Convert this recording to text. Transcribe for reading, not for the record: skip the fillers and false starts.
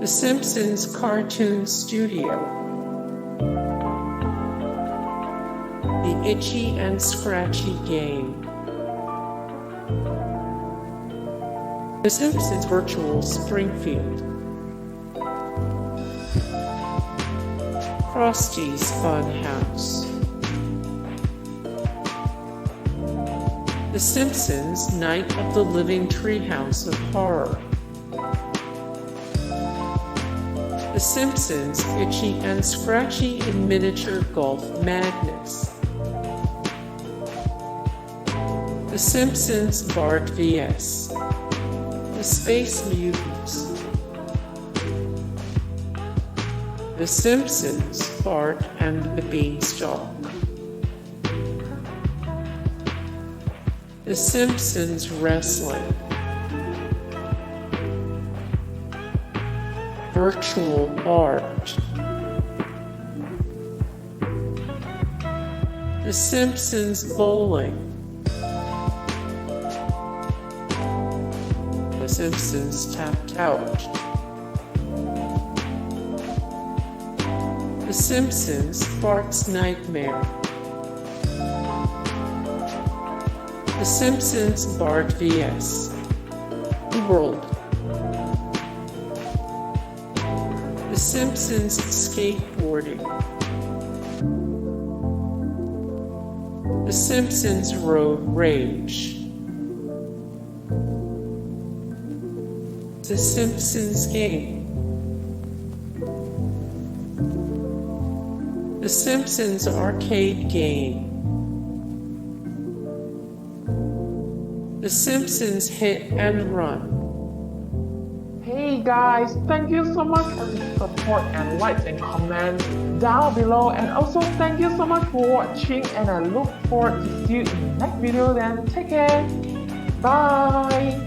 The Simpsons Cartoon Studio, the Itchy and Scratchy Game, the Simpsons Virtual Springfield, Krusty's Fun House, the Simpsons Night of the Living Treehouse of Horror, The Simpsons Itchy and Scratchy in Miniature Golf Madness, The Simpsons Bart vs. The Space Mutants, The Simpsons Bart and the Beanstalk, The Simpsons Wrestling, Virtual Art, The Simpsons Bowling, The Simpsons Tapped Out, The Simpsons Bart's Nightmare, The Simpsons Bart vs. The World, The Simpsons Skateboarding, The Simpsons Road Rage, The Simpsons Game, The Simpsons Arcade Game, The Simpsons Hit and Run. Hey guys, thank you so much for the support and likes and comments down below, and also thank you so much for watching, and I look forward to see you in the next video. Then take care, bye.